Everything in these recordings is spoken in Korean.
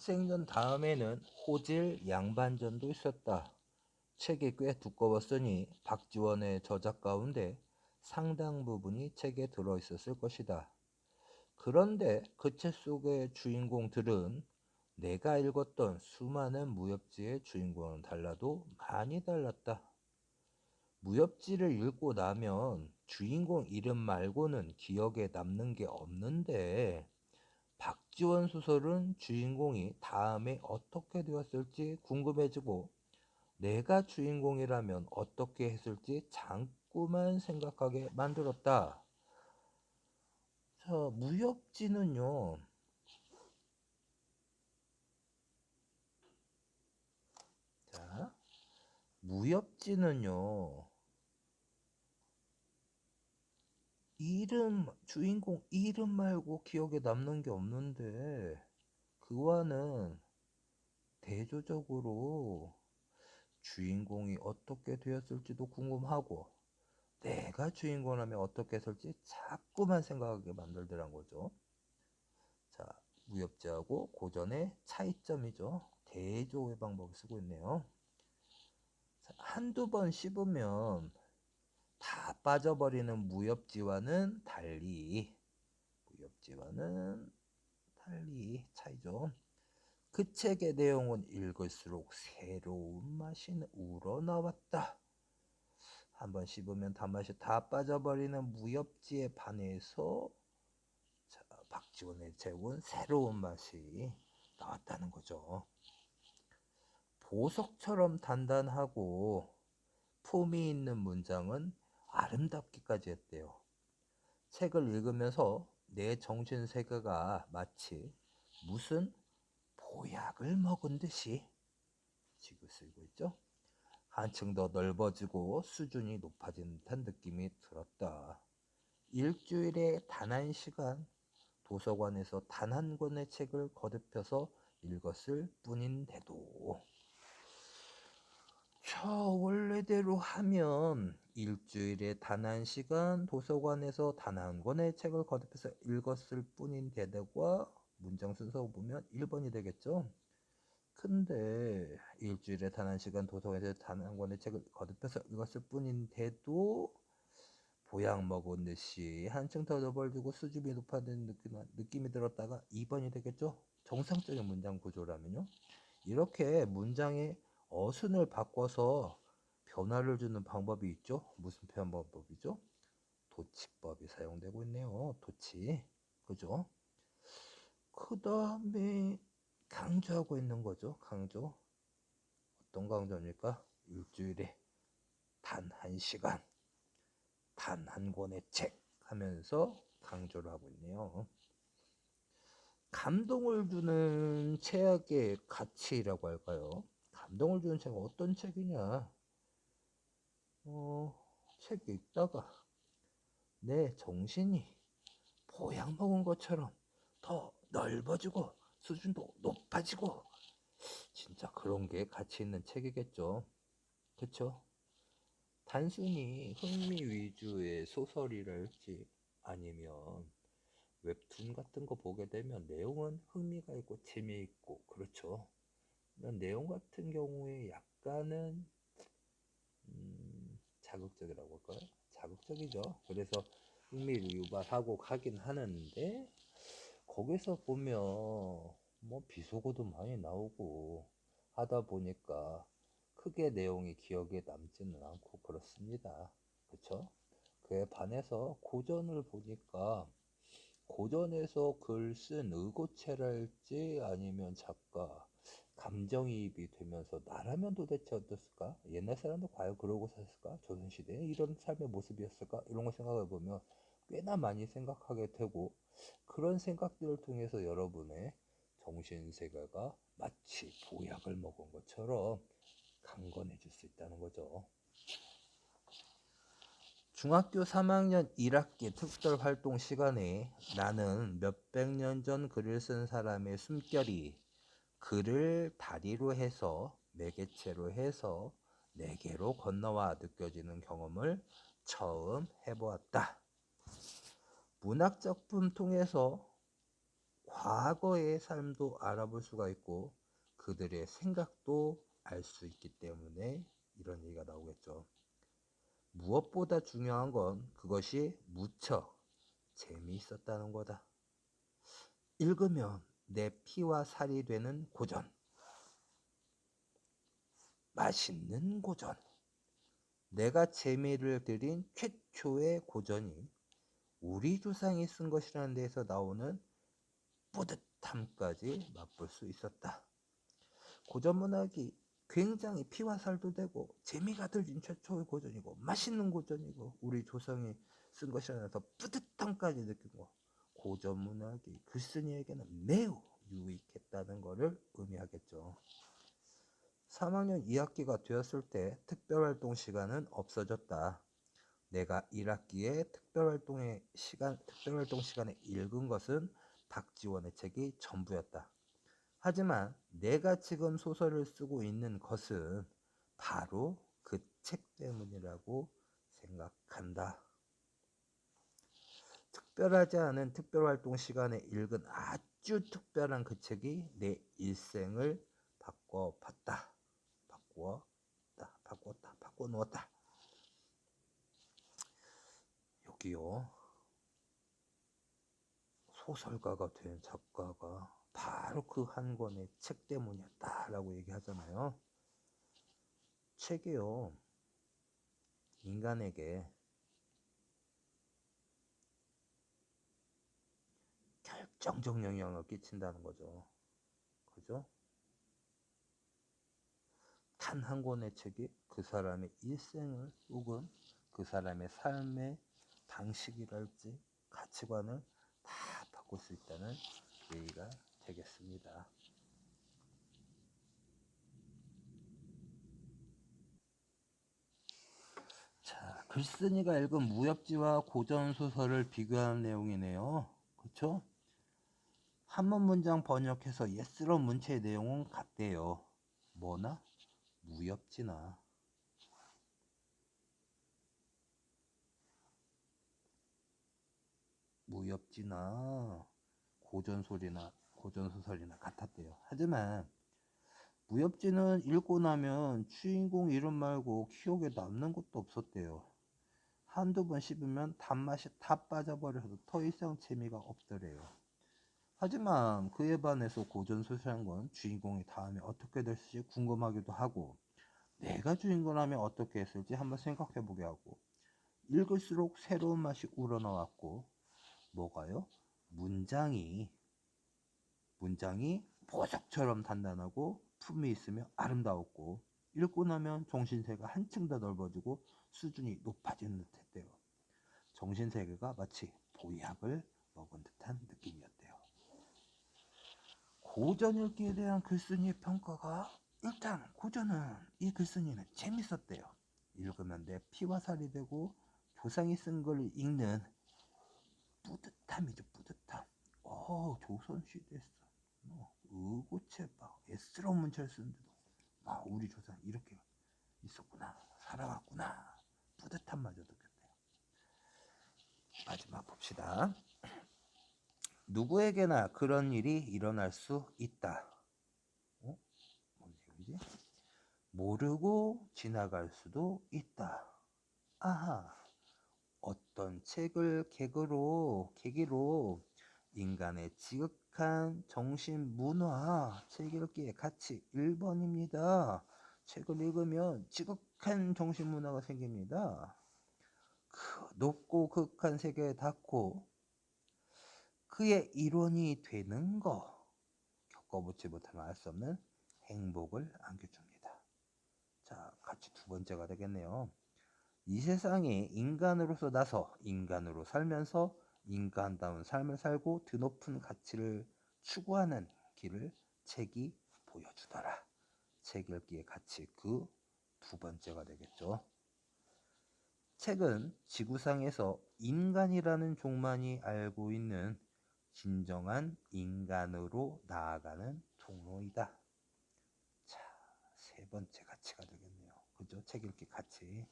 학생전 다음에는 호질 양반전도 있었다. 책이 꽤 두꺼웠으니 박지원의 저작 가운데 상당 부분이 책에 들어있었을 것이다. 그런데 그 책 속의 주인공들은 내가 읽었던 수많은 무협지의 주인공은 달라도 많이 달랐다. 무협지를 읽고 나면 주인공 이름 말고는 기억에 남는 게 없는데 박지원 소설은 주인공이 다음에 어떻게 되었을지 궁금해지고 내가 주인공이라면 어떻게 했을지 자꾸만 생각하게 만들었다. 자, 무협지는요. 자, 무협지는요. 주인공 이름 말고 기억에 남는 게 없는데 그와는 대조적으로 주인공이 어떻게 되었을지도 궁금하고 내가 주인공이라면 어떻게 했을지 자꾸만 생각하게 만들더란 거죠. 자, 무협지하고 고전의 차이점이죠. 대조의 방법을 쓰고 있네요. 자, 한두 번 씹으면 다 빠져버리는 무협지와는 달리 차이죠. 그 책의 내용은 읽을수록 새로운 맛이 우러나왔다. 한번 씹으면 단맛이 다 빠져버리는 무협지에 반해서 박지원의 책은 새로운 맛이 나왔다는 거죠. 보석처럼 단단하고 품이 있는 문장은 아름답기까지 했대요. 책을 읽으면서 내 정신세계가 마치 무슨 보약을 먹은 듯이 지금 쓰이고 있죠. 한층 더 넓어지고 수준이 높아진 듯한 느낌이 들었다. 일주일에 단 한 시간 도서관에서 단 한 권의 책을 거듭해서 읽었을 뿐인데도 저 원래대로 하면 일주일에 단 한 시간 도서관에서 단 한 권의 책을 거듭해서 읽었을 뿐인데도가 문장 순서 보면 1번이 되겠죠. 근데 일주일에 단 한 시간 도서관에서 단 한 권의 책을 거듭해서 읽었을 뿐인데도 보약 먹은 듯이 한층 더 넓어지고 수준이 높아진 느낌이 들었다가 2번이 되겠죠. 정상적인 문장 구조라면요. 이렇게 문장의 어순을 바꿔서 변화를 주는 방법이 있죠. 무슨 표현 방법이죠? 도치법이 사용되고 있네요. 도치. 그죠? 그 다음에 강조하고 있는 거죠. 강조. 어떤 강조입니까? 일주일에 단 한 시간, 단 한 권의 책 하면서 강조를 하고 있네요. 감동을 주는 책의 가치라고 할까요? 감동을 주는 책은 어떤 책이냐? 책 읽다가 내 정신이 보약 먹은 것처럼 더 넓어지고 수준도 높아지고 진짜 그런 게 가치 있는 책이겠죠. 그쵸? 단순히 흥미 위주의 소설이랄지 아니면 웹툰 같은 거 보게 되면 내용은 흥미가 있고 재미있고 그렇죠. 내용 같은 경우에 약간은 자극적이라고 할까요? 자극적이죠. 그래서 흥미를 유발하고 하긴 하는데 거기서 보면 뭐 비속어도 많이 나오고 하다 보니까 크게 내용이 기억에 남지는 않고 그렇습니다. 그쵸? 그에 반해서 고전을 보니까 고전에서 글 쓴 의고체랄지 아니면 작가 감정이입이 되면서 나라면 도대체 어땠을까? 옛날 사람도 과연 그러고 살았을까? 조선시대에 이런 삶의 모습이었을까? 이런 거 생각해 보면 꽤나 많이 생각하게 되고 그런 생각들을 통해서 여러분의 정신세계가 마치 보약을 먹은 것처럼 강건해질 수 있다는 거죠. 중학교 3학년 1학기 특별활동 시간에 나는 몇백 년 전 글을 쓴 사람의 숨결이 글을 다리로 해서 매개체로 해서 내게로 건너와 느껴지는 경험을 처음 해보았다. 문학작품 통해서 과거의 삶도 알아볼 수가 있고 그들의 생각도 알 수 있기 때문에 이런 얘기가 나오겠죠. 무엇보다 중요한 건 그것이 무척 재미있었다는 거다. 읽으면 내 피와 살이 되는 고전, 맛있는 고전, 내가 재미를 들인 최초의 고전이 우리 조상이 쓴 것이라는 데에서 나오는 뿌듯함까지 맛볼 수 있었다. 고전 문학이 굉장히 피와 살도 되고 재미가 들린 최초의 고전이고 맛있는 고전이고 우리 조상이 쓴 것이라는 데서 뿌듯함까지 느낀 거. 고전 문학이 글쓴이에게는 매우 유익했다는 것을 의미하겠죠. 3학년 2학기가 되었을 때 특별활동 시간은 없어졌다. 내가 1학기에 특별활동 시간에 읽은 것은 박지원의 책이 전부였다. 하지만 내가 지금 소설을 쓰고 있는 것은 바로 그 책 때문이라고 생각한다. 특별하지 않은 특별활동 시간에 읽은 아주 특별한 그 책이 내 일생을 바꿔놓았다. 여기요. 소설가가 된 작가가 바로 그 한 권의 책 때문이었다라고 얘기하잖아요. 책이요. 인간에게 결정적 영향을 끼친다는 거죠. 그죠? 단 한 권의 책이 그 사람의 일생을 혹은 그 사람의 삶의 방식이랄지 가치관을 다 바꿀 수 있다는 얘기가 되겠습니다. 자, 글쓴이가 읽은 무협지와 고전소설을 비교하는 내용이네요. 그렇죠? 한문 문장 번역해서 예스러운 문체의 내용은 같대요. 뭐나? 무협지나 고전소설이나 같았대요. 하지만 무협지는 읽고 나면 주인공 이름 말고 기억에 남는 것도 없었대요. 한두 번 씹으면 단맛이 다 빠져버려서 더 이상 재미가 없더래요. 하지만 그에 반해서 고전소설한 건 주인공이 다음에 어떻게 됐을지 궁금하기도 하고 내가 주인공이라면 어떻게 했을지 한번 생각해보게 하고 읽을수록 새로운 맛이 우러나왔고 뭐가요? 문장이 보석처럼 단단하고 품이 있으며 아름다웠고 읽고 나면 정신세계가 한층 더 넓어지고 수준이 높아지는 듯 했대요. 정신세계가 마치 보약을 먹은 듯한 느낌이었대요. 고전 읽기에 대한 글쓴이의 평가가 일단 고전은 이 글쓴이는 재밌었대요. 읽으면 내 피와 살이 되고 조상이 쓴 걸 읽는 뿌듯함이죠. 뿌듯함. 조선시대에서 의고체박 예스러운 문체를 쓰는데도 우리 조상 이렇게 있었구나, 살아왔구나, 뿌듯함마저 느꼈대요. 마지막 봅시다. 누구에게나 그런 일이 일어날 수 있다. 뭔 얘기지? 모르고 지나갈 수도 있다. 아하. 어떤 책을 계기로 인간의 지극한 정신 문화, 책 읽기의 가치 1번입니다. 책을 읽으면 지극한 정신 문화가 생깁니다. 높고 극한 세계에 닿고 그의 일원이 되는 거, 겪어보지 못하면 알 수 없는 행복을 안겨줍니다. 자, 같이 두 번째가 되겠네요. 이 세상에 인간으로서 나서 인간으로 살면서 인간다운 삶을 살고 드높은 가치를 추구하는 길을 책이 보여주더라. 책 읽기의 가치 그 두 번째가 되겠죠. 책은 지구상에서 인간이라는 종만이 알고 있는 진정한 인간으로 나아가는 통로이다. 자, 세 번째 가치가 되겠네요. 그죠? 책 읽기 가치.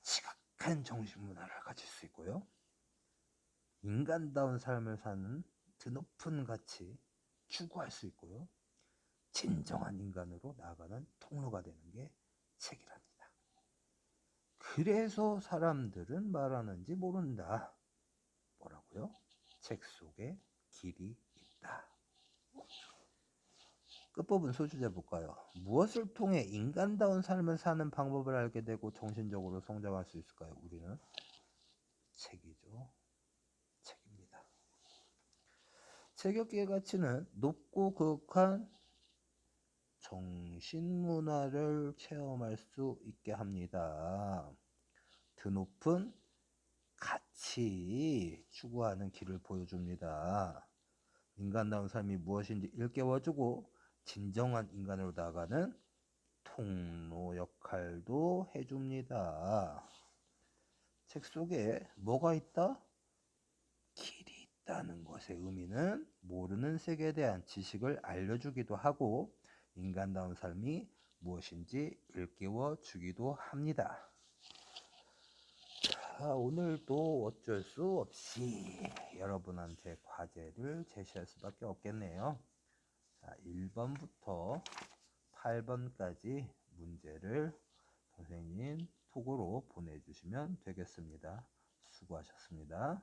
지극한 정신 문화를 가질 수 있고요. 인간다운 삶을 사는 드높은 가치 추구할 수 있고요. 진정한 인간으로 나아가는 통로가 되는 게 책이랍니다. 그래서 사람들은 말하는지 모른다. 뭐라고요? 책 속에 길이 있다. 끝부분 소주제 볼까요? 무엇을 통해 인간다운 삶을 사는 방법을 알게 되고 정신적으로 성장할 수 있을까요? 우리는 책이죠. 책입니다. 책 읽기의 가치는 높고 거룩한 정신문화를 체험할 수 있게 합니다. 드높은 가치 추구하는 길을 보여줍니다. 인간다운 삶이 무엇인지 일깨워주고 진정한 인간으로 나아가는 통로 역할도 해줍니다. 책 속에 뭐가 있다? 길이 있다는 것의 의미는 모르는 세계에 대한 지식을 알려주기도 하고 인간다운 삶이 무엇인지 일깨워 주기도 합니다. 자, 오늘도 어쩔 수 없이 여러분한테 과제를 제시할 수밖에 없겠네요. 자, 1번부터 8번까지 문제를 선생님 톡으로 보내주시면 되겠습니다. 수고하셨습니다.